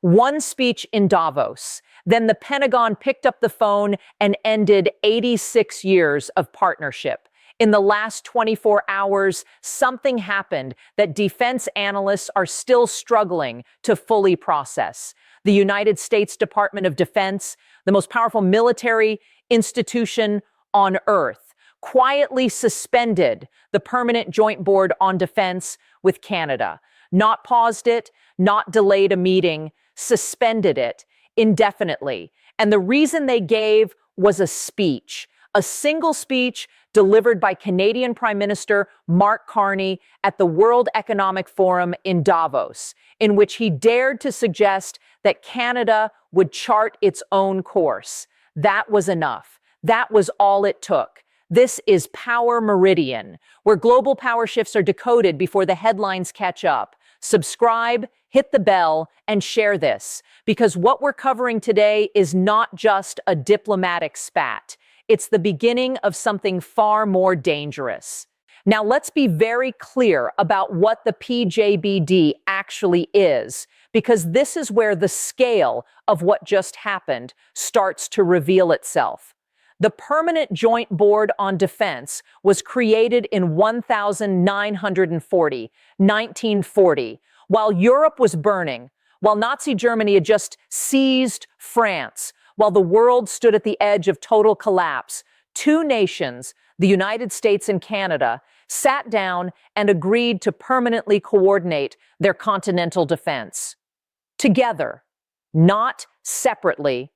One speech in Davos. Then the Pentagon picked up the phone and ended 86 years of partnership. In the last 24 hours, something happened that defense analysts are still struggling to fully process. The United States Department of Defense, the most powerful military institution on Earth, quietly suspended the Permanent Joint Board on Defense with Canada. Not paused it, not delayed a meeting, suspended it indefinitely. And the reason they gave was a speech, a single speech delivered by Canadian Prime Minister Mark Carney at the World Economic Forum in Davos, in which he dared to suggest that Canada would chart its own course. That was enough. That was all it took. This is Power Meridian, where global power shifts are decoded before the headlines catch up. Subscribe, hit the bell, and share this, because what we're covering today is not just a diplomatic spat. It's the beginning of something far more dangerous. Now, let's be very clear about what the PJBD actually is, because this is where the scale of what just happened starts to reveal itself. The Permanent Joint Board on Defense was created in 1940, while Europe was burning, while Nazi Germany had just seized France, while the world stood at the edge of total collapse. Two nations, the United States and Canada, sat down and agreed to permanently coordinate their continental defense. Together, not separately,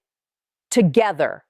together.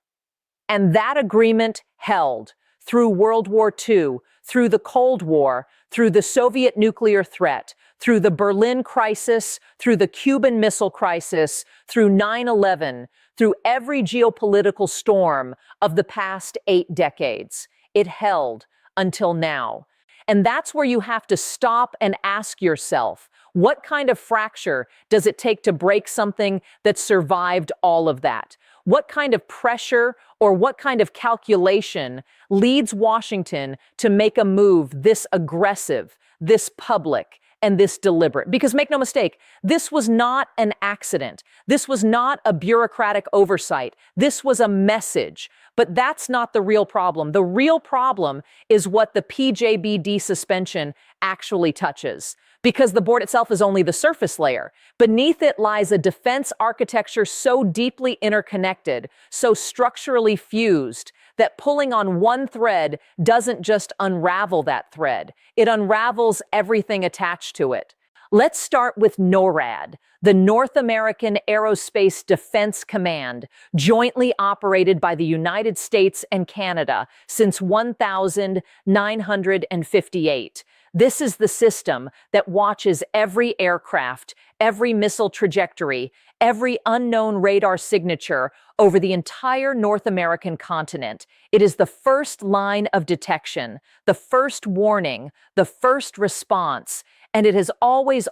And that agreement held through World War II, through the Cold War, through the Soviet nuclear threat, through the Berlin crisis, through the Cuban Missile Crisis, through 9/11, through every geopolitical storm of the past 8 decades. It held until now. And that's where you have to stop and ask yourself, what kind of fracture does it take to break something that survived all of that? What kind of pressure or what kind of calculation leads Washington to make a move this aggressive, this public, and this deliberate? Because make no mistake, this was not an accident. This was not a bureaucratic oversight. This was a message. But that's not the real problem. The real problem is what the PJBD suspension actually touches. Because the board itself is only the surface layer. Beneath it lies a defense architecture so deeply interconnected, so structurally fused, that pulling on one thread doesn't just unravel that thread. It unravels everything attached to it. Let's start with NORAD, the North American Aerospace Defense Command, jointly operated by the United States and Canada since 1958. This is the system that watches every aircraft, every missile trajectory, every unknown radar signature over the entire North American continent. It is the first line of detection, the first warning, the first response, and it has always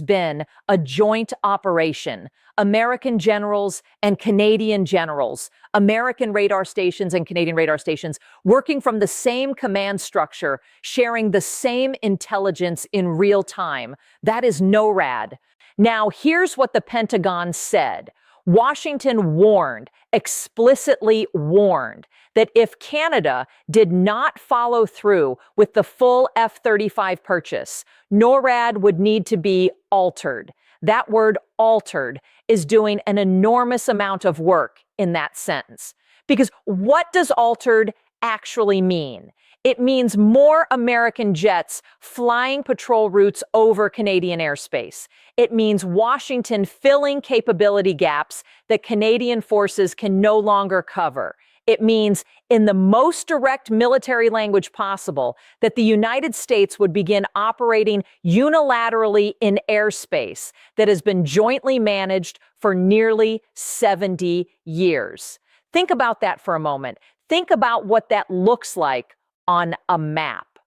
been a joint operation. American generals and Canadian generals, American radar stations and Canadian radar stations, working from the same command structure, sharing the same intelligence in real time. That is NORAD. Now, here's what the Pentagon said. Washington warned, explicitly warned, that if Canada did not follow through with the full F-35 purchase, NORAD would need to be altered. That word altered is doing an enormous amount of work in that sentence. Because what does altered actually mean? It means more American jets flying patrol routes over Canadian airspace. It means Washington filling capability gaps that Canadian forces can no longer cover. It means, in the most direct military language possible, that the United States would begin operating unilaterally in airspace that has been jointly managed for nearly 70 years. Think about that for a moment. Think about what that looks like on a map.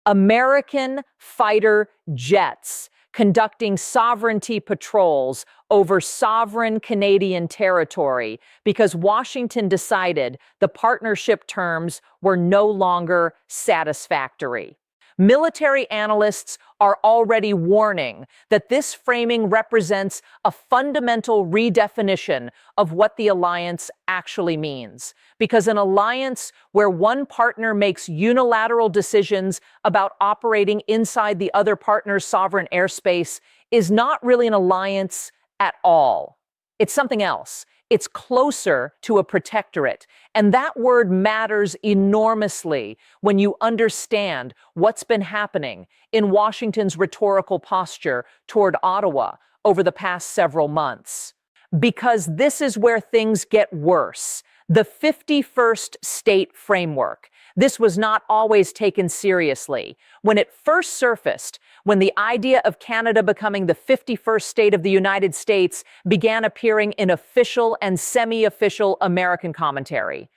American fighter jets conducting sovereignty patrols over sovereign Canadian territory because Washington decided the partnership terms were no longer satisfactory. Military analysts are already warning that this framing represents a fundamental redefinition of what the alliance actually means. Because an alliance where one partner makes unilateral decisions about operating inside the other partner's sovereign airspace is not really an alliance at all. It's something else. It's closer to a protectorate. And that word matters enormously when you understand what's been happening in Washington's rhetorical posture toward Ottawa over the past several months. Because this is where things get worse. The 51st state framework. This was not always taken seriously. When it first surfaced, when the idea of Canada becoming the 51st state of the United States began appearing in official and semi-official American commentary.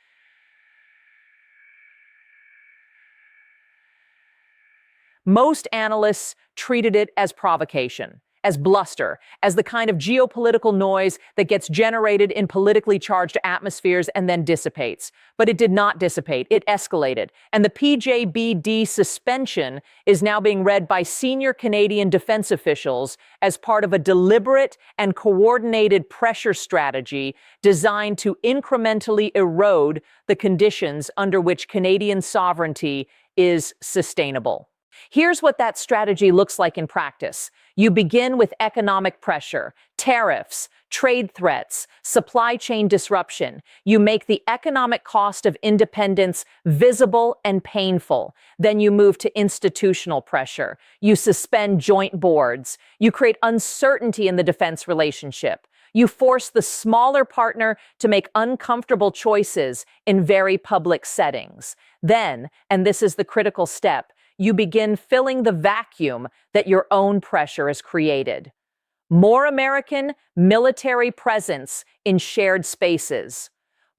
Most analysts treated it as provocation, as bluster, as the kind of geopolitical noise that gets generated in politically charged atmospheres and then dissipates. But it did not dissipate, it escalated. And the PJBD suspension is now being read by senior Canadian defense officials as part of a deliberate and coordinated pressure strategy designed to incrementally erode the conditions under which Canadian sovereignty is sustainable. Here's what that strategy looks like in practice. You begin with economic pressure, tariffs, trade threats, supply chain disruption. You make the economic cost of independence visible and painful. Then you move to institutional pressure. You suspend joint boards. You create uncertainty in the defense relationship. You force the smaller partner to make uncomfortable choices in very public settings. Then, and this is the critical step, you begin filling the vacuum that your own pressure has created. More American military presence in shared spaces.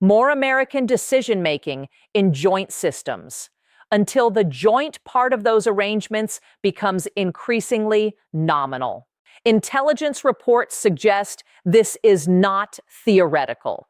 More American decision-making in joint systems, until the joint part of those arrangements becomes increasingly nominal. Intelligence reports suggest this is not theoretical.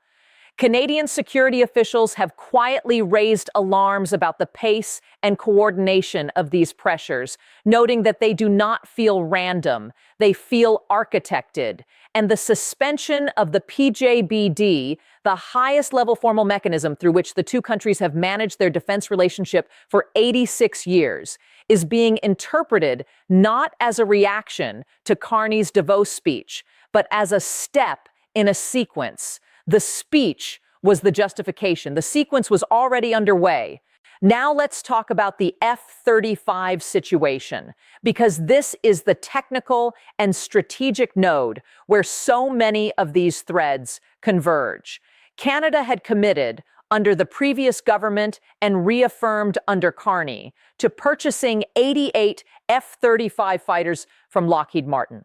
Canadian security officials have quietly raised alarms about the pace and coordination of these pressures, noting that they do not feel random, they feel architected. And the suspension of the PJBD, the highest level formal mechanism through which the two countries have managed their defense relationship for 86 years, is being interpreted not as a reaction to Carney's Davos speech, but as a step in a sequence. The speech was the justification. The sequence was already underway. Now let's talk about the F-35 situation, because this is the technical and strategic node where so many of these threads converge. Canada had committed under the previous government and reaffirmed under Carney to purchasing 88 F-35 fighters from Lockheed Martin.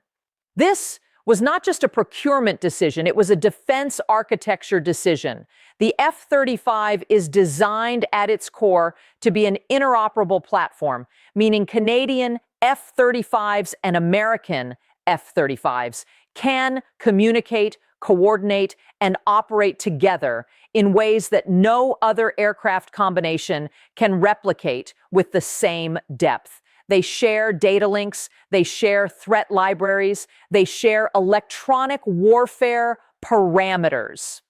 This was not just a procurement decision, it was a defense architecture decision. The F-35 is designed at its core to be an interoperable platform, meaning Canadian F-35s and American F-35s can communicate, coordinate, and operate together in ways that no other aircraft combination can replicate with the same depth. They share data links, they share threat libraries, they share electronic warfare parameters.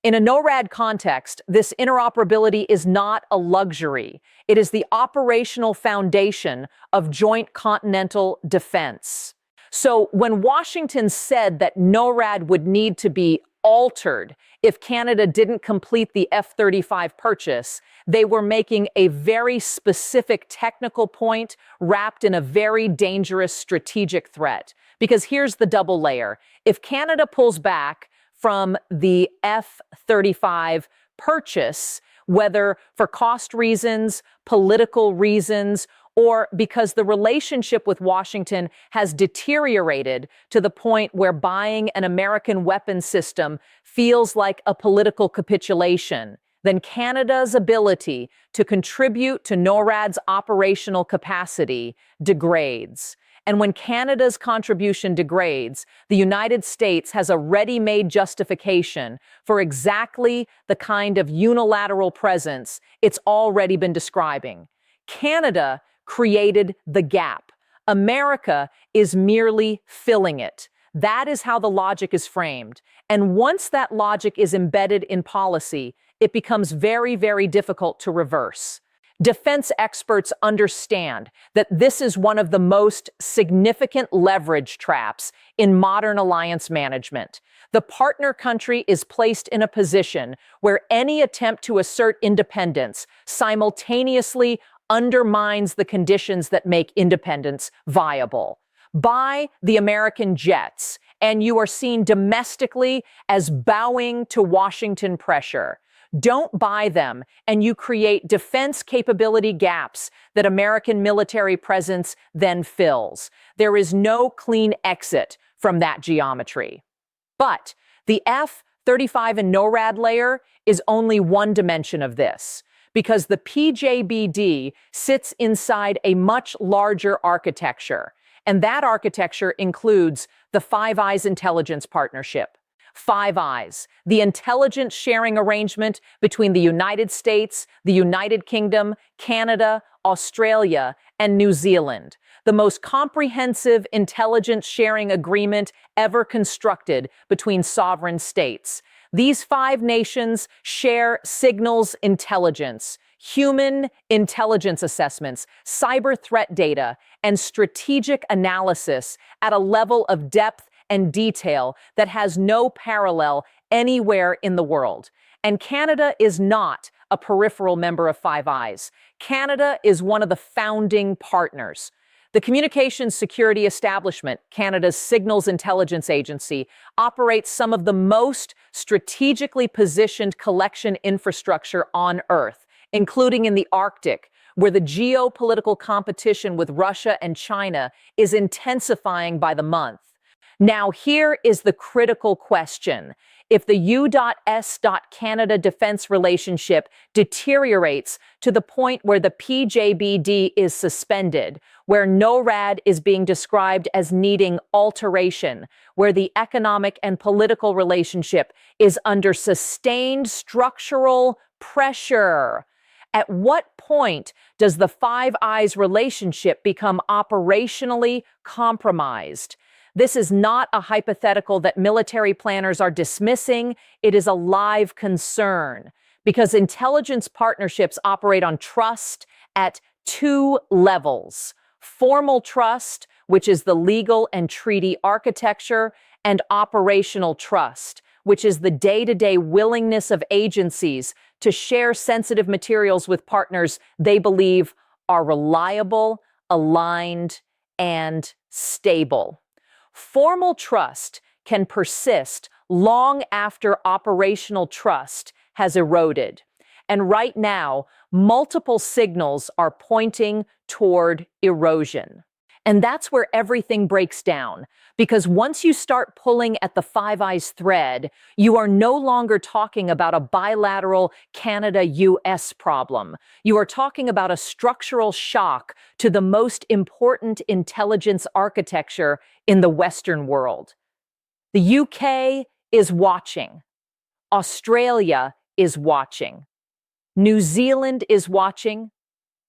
In a NORAD context, this interoperability is not a luxury. It is the operational foundation of joint continental defense. So when Washington said that NORAD would need to be altered if Canada didn't complete the F-35 purchase, they were making a very specific technical point wrapped in a very dangerous strategic threat. Because here's the double layer. If Canada pulls back from the F-35 purchase, whether for cost reasons, political reasons, or because the relationship with Washington has deteriorated to the point where buying an American weapons system feels like a political capitulation, then Canada's ability to contribute to NORAD's operational capacity degrades. And when Canada's contribution degrades, the United States has a ready-made justification for exactly the kind of unilateral presence it's already been describing. Canada created the gap. America is merely filling it. That is how the logic is framed. And once that logic is embedded in policy, it becomes very, very difficult to reverse. Defense experts understand that this is one of the most significant leverage traps in modern alliance management. The partner country is placed in a position where any attempt to assert independence simultaneously undermines the conditions that make independence viable. Buy the American jets, and you are seen domestically as bowing to Washington pressure. Don't buy them, and you create defense capability gaps that American military presence then fills. There is no clean exit from that geometry. But the F-35 and NORAD layer is only one dimension of this, because the PJBD sits inside a much larger architecture, and that architecture includes the Five Eyes intelligence partnership. Five Eyes, the intelligence sharing arrangement between the United States, the United Kingdom, Canada, Australia, and New Zealand, the most comprehensive intelligence sharing agreement ever constructed between sovereign states. These five nations share signals intelligence, human intelligence assessments, cyber threat data, and strategic analysis at a level of depth and detail that has no parallel anywhere in the world. And Canada is not a peripheral member of Five Eyes. Canada is one of the founding partners. The Communications Security Establishment, Canada's Signals Intelligence Agency, operates some of the most strategically positioned collection infrastructure on Earth, including in the Arctic, where the geopolitical competition with Russia and China is intensifying by the month. Now, here is the critical question. If the U.S.-Canada defense relationship deteriorates to the point where the PJBD is suspended, where NORAD is being described as needing alteration, where the economic and political relationship is under sustained structural pressure, at what point does the Five Eyes relationship become operationally compromised? This is not a hypothetical that military planners are dismissing. It is a live concern because intelligence partnerships operate on trust at two levels: formal trust, which is the legal and treaty architecture, and operational trust, which is the day-to-day willingness of agencies to share sensitive materials with partners they believe are reliable, aligned, and stable. Formal trust can persist long after operational trust has eroded. And right now, multiple signals are pointing toward erosion. And that's where everything breaks down, because once you start pulling at the Five Eyes thread, you are no longer talking about a bilateral Canada-US problem. You are talking about a structural shock to the most important intelligence architecture in the Western world. The UK is watching. Australia is watching. New Zealand is watching.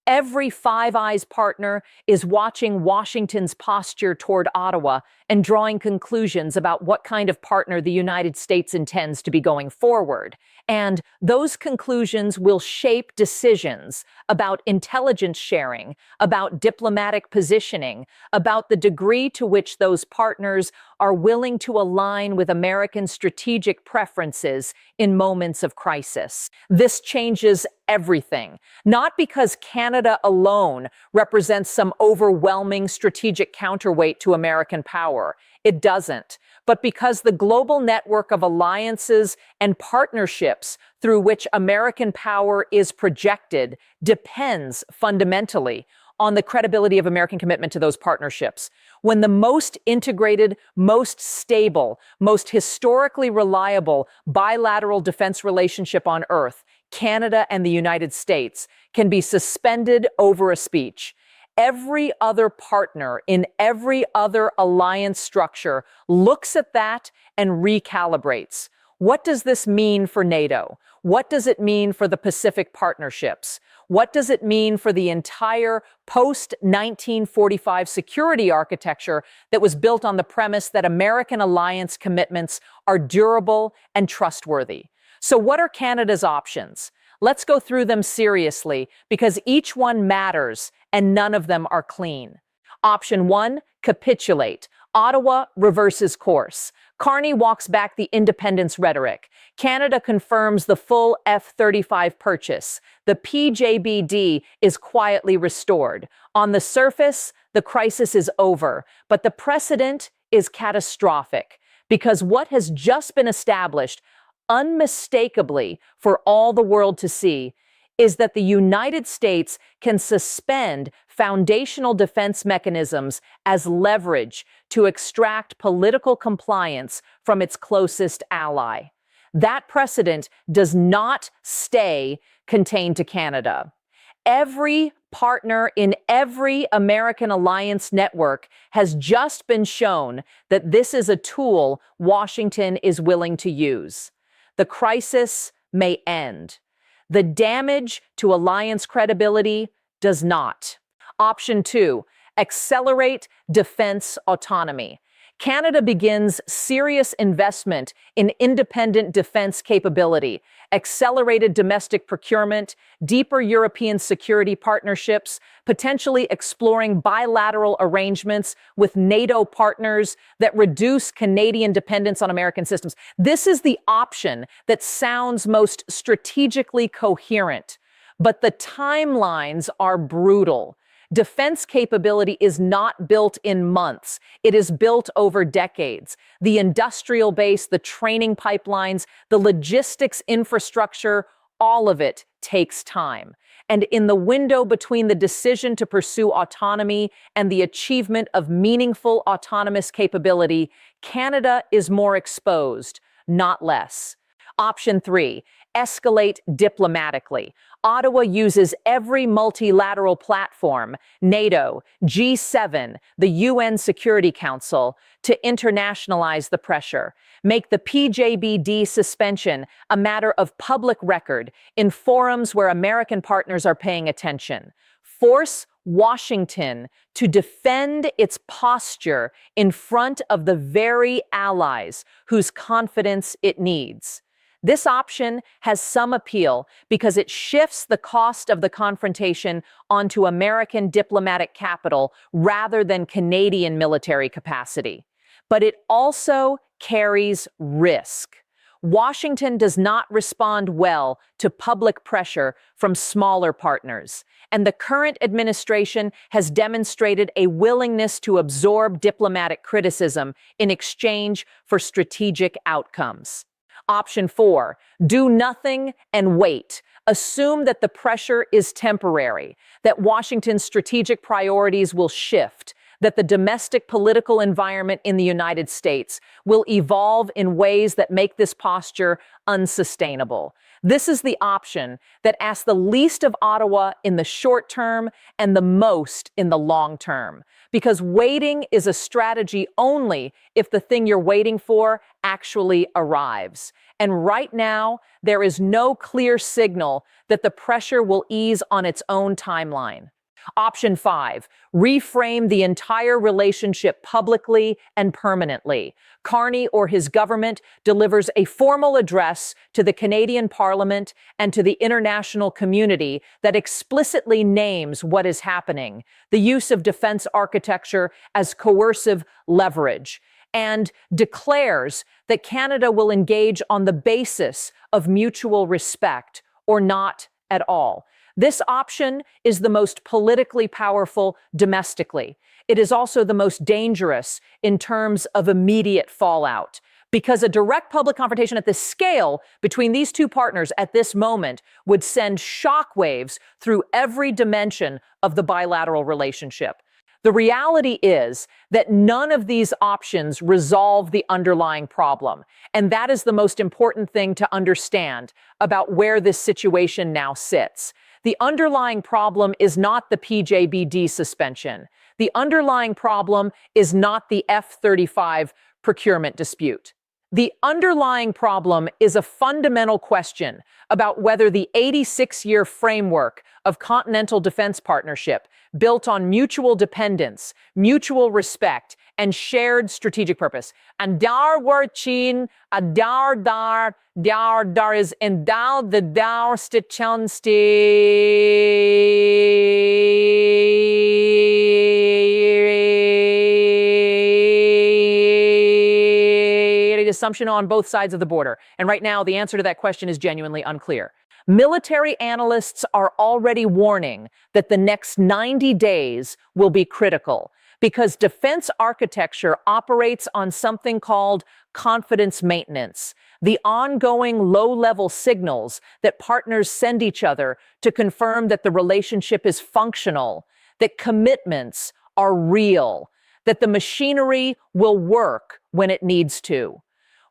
Every Five Eyes partner is watching Washington's posture toward Ottawa and drawing conclusions about what kind of partner the United States intends to be going forward. And those conclusions will shape decisions about intelligence sharing, about diplomatic positioning, about the degree to which those partners are willing to align with American strategic preferences in moments of crisis. This changes everything, not because Canada alone represents some overwhelming strategic counterweight to American power. It doesn't, but because the global network of alliances and partnerships through which American power is projected depends fundamentally on the credibility of American commitment to those partnerships. When the most integrated, most stable, most historically reliable bilateral defense relationship on Earth, Canada and the United States, can be suspended over a speech, every other partner in every other alliance structure looks at that and recalibrates. What does this mean for NATO? What does it mean for the Pacific partnerships? What does it mean for the entire post-1945 security architecture that was built on the premise that American alliance commitments are durable and trustworthy? So what are Canada's options? Let's go through them seriously because each one matters and none of them are clean. Option 1, capitulate. Ottawa reverses course. Carney walks back the independence rhetoric. Canada confirms the full F-35 purchase. The PJBD is quietly restored. On the surface, the crisis is over, but the precedent is catastrophic because what has just been established unmistakably for all the world to see is that the United States can suspend foundational defense mechanisms as leverage to extract political compliance from its closest ally. That precedent does not stay contained to Canada. Every partner in every American alliance network has just been shown that this is a tool Washington is willing to use. The crisis may end. The damage to alliance credibility does not. Option 2, accelerate defense autonomy. Canada begins serious investment in independent defense capability, accelerated domestic procurement, deeper European security partnerships, potentially exploring bilateral arrangements with NATO partners that reduce Canadian dependence on American systems. This is the option that sounds most strategically coherent, but the timelines are brutal. Defense capability is not built in months. It is built over decades. The industrial base, the training pipelines, the logistics infrastructure, all of it takes time. And in the window between the decision to pursue autonomy and the achievement of meaningful autonomous capability, Canada is more exposed, not less. Option 3, escalate diplomatically. Ottawa uses every multilateral platform, NATO, G7, the UN Security Council, to internationalize the pressure. Make the PJBD suspension a matter of public record in forums where American partners are paying attention. Force Washington to defend its posture in front of the very allies whose confidence it needs. This option has some appeal because it shifts the cost of the confrontation onto American diplomatic capital rather than Canadian military capacity. But it also carries risk. Washington does not respond well to public pressure from smaller partners, and the current administration has demonstrated a willingness to absorb diplomatic criticism in exchange for strategic outcomes. Option 4, do nothing and wait. Assume that the pressure is temporary, that Washington's strategic priorities will shift, that the domestic political environment in the United States will evolve in ways that make this posture unsustainable. This is the option that asks the least of Ottawa in the short term and the most in the long term. Because waiting is a strategy only if the thing you're waiting for actually arrives. And right now, there is no clear signal that the pressure will ease on its own timeline. Option 5, reframe the entire relationship publicly and permanently. Carney or his government delivers a formal address to the Canadian Parliament and to the international community that explicitly names what is happening, the use of defense architecture as coercive leverage, and declares that Canada will engage on the basis of mutual respect or not at all. This option is the most politically powerful domestically. It is also the most dangerous in terms of immediate fallout, because a direct public confrontation at this scale between these two partners at this moment would send shockwaves through every dimension of the bilateral relationship. The reality is that none of these options resolve the underlying problem, and that is the most important thing to understand about where this situation now sits. The underlying problem is not the PJBD suspension. The underlying problem is not the F-35 procurement dispute. The underlying problem is a fundamental question about whether the 86-year framework of Continental Defense Partnership, built on mutual dependence, mutual respect, and shared strategic purpose. And daar wordt chin, daar is endowed the daar assumption on both sides of the border. And right now, the answer to that question is genuinely unclear. Military analysts are already warning that the next 90 days will be critical because defense architecture operates on something called confidence maintenance, the ongoing low-level signals that partners send each other to confirm that the relationship is functional, that commitments are real, that the machinery will work when it needs to.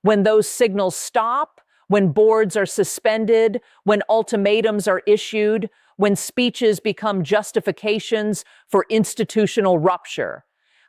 When those signals stop, when boards are suspended, when ultimatums are issued, when speeches become justifications for institutional rupture,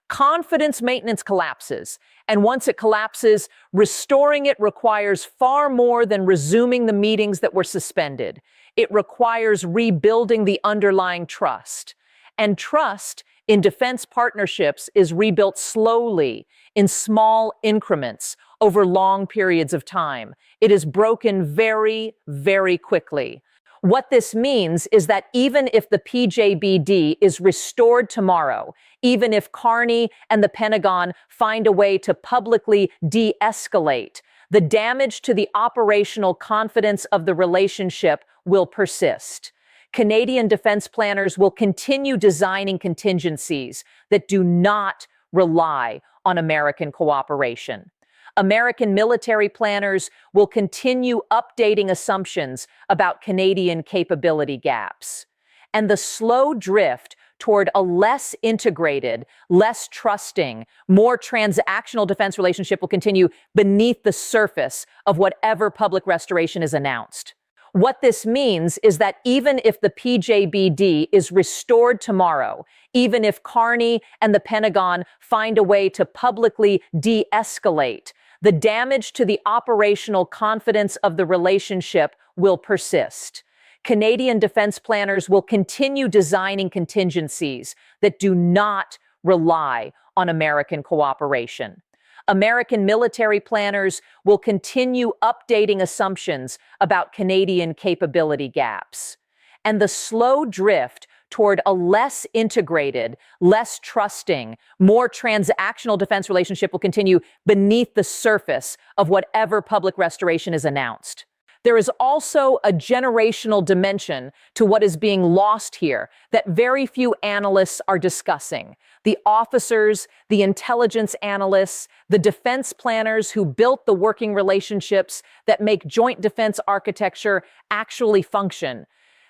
confidence maintenance collapses. And once it collapses, restoring it requires far more than resuming the meetings that were suspended. It requires rebuilding the underlying trust. And trust in defense partnerships is rebuilt slowly, in small increments, over long periods of time. It is broken very, very quickly. What this means is that even if the PJBD is restored tomorrow, even if Carney and the Pentagon find a way to publicly de-escalate, the damage to the operational confidence of the relationship will persist. Canadian defense planners will continue designing contingencies that do not rely on American cooperation. American military planners will continue updating assumptions about Canadian capability gaps. And the slow drift toward a less integrated, less trusting, more transactional defense relationship will continue beneath the surface of whatever public restoration is announced. What this means is that even if the PJBD is restored tomorrow, even if Carney and the Pentagon find a way to publicly de-escalate, the damage to the operational confidence of the relationship will persist. Canadian defense planners will continue designing contingencies that do not rely on American cooperation. American military planners will continue updating assumptions about Canadian capability gaps. And the slow drift toward a less integrated, less trusting, more transactional defense relationship will continue beneath the surface of whatever public restoration is announced. There is also a generational dimension to what is being lost here that very few analysts are discussing. The officers, the intelligence analysts, the defense planners who built the working relationships that make joint defense architecture actually function.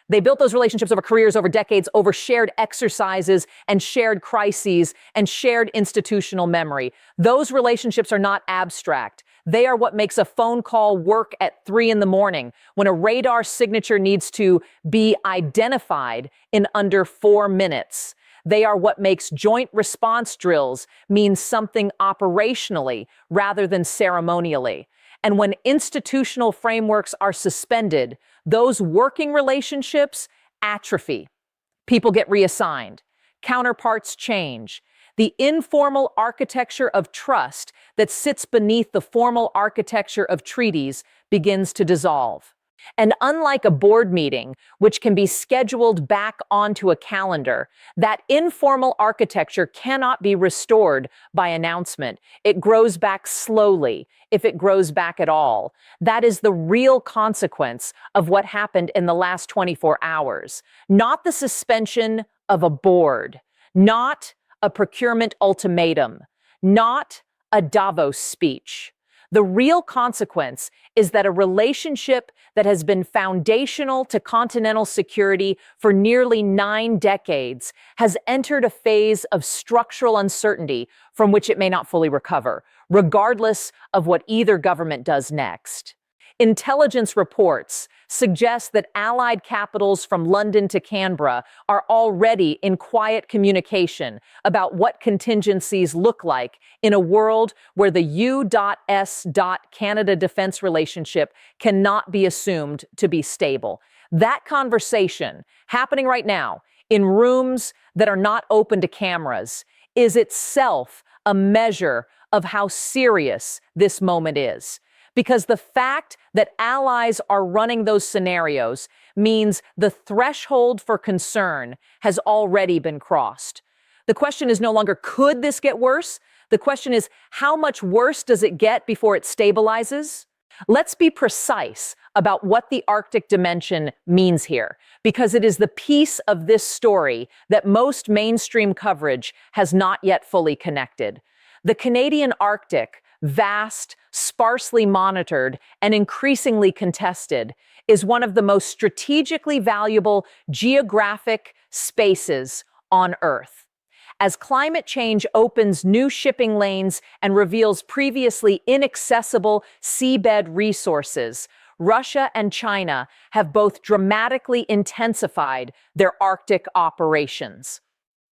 They built those relationships over careers, over decades, over shared exercises and shared crises and shared institutional memory. Those relationships are not abstract. They are what makes a phone call work at 3 a.m. when a radar signature needs to be identified in under 4 minutes. They are what makes joint response drills mean something operationally rather than ceremonially. And when institutional frameworks are suspended, those working relationships atrophy. People get reassigned. Counterparts change. The informal architecture of trust that sits beneath the formal architecture of treaties begins to dissolve. And unlike a board meeting, which can be scheduled back onto a calendar, that informal architecture cannot be restored by announcement. It grows back slowly, if it grows back at all. That is the real consequence of what happened in the last 24 hours. Not the suspension of a board, not a procurement ultimatum, not a Davos speech. The real consequence is that a relationship that has been foundational to continental security for nearly 9 decades has entered a phase of structural uncertainty from which it may not fully recover, regardless of what either government does next. Intelligence reports suggest that allied capitals from London to Canberra are already in quiet communication about what contingencies look like in a world where the U.S.-Canada defense relationship cannot be assumed to be stable. That conversation, happening right now in rooms that are not open to cameras, is itself a measure of how serious this moment is. Because the fact that allies are running those scenarios means the threshold for concern has already been crossed. The question is no longer, could this get worse? The question is, how much worse does it get before it stabilizes? Let's be precise about what the Arctic dimension means here, because it is the piece of this story that most mainstream coverage has not yet fully connected. The Canadian Arctic, vast, sparsely monitored, and increasingly contested, is one of the most strategically valuable geographic spaces on Earth. As climate change opens new shipping lanes and reveals previously inaccessible seabed resources, Russia and China have both dramatically intensified their Arctic operations.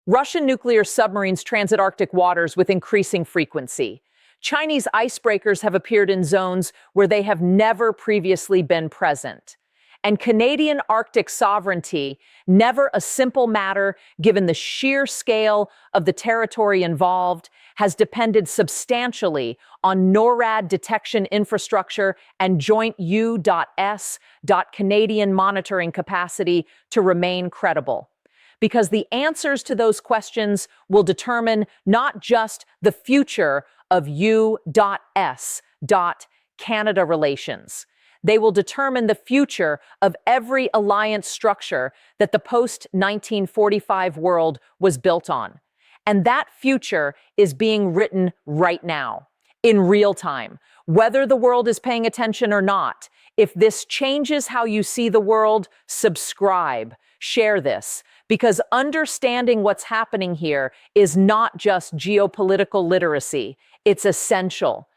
Russian nuclear submarines transit Arctic waters with increasing frequency. Chinese icebreakers have appeared in zones where they have never previously been present. And Canadian Arctic sovereignty, never a simple matter given the sheer scale of the territory involved, has depended substantially on NORAD detection infrastructure and joint U.S. Canadian monitoring capacity to remain credible. Because the answers to those questions will determine not just the future of U.S. Canada relations. They will determine the future of every alliance structure that the post-1945 world was built on. And that future is being written right now, in real time, whether the world is paying attention or not. If this changes how you see the world, subscribe, share this, because understanding what's happening here is not just geopolitical literacy. It's essential.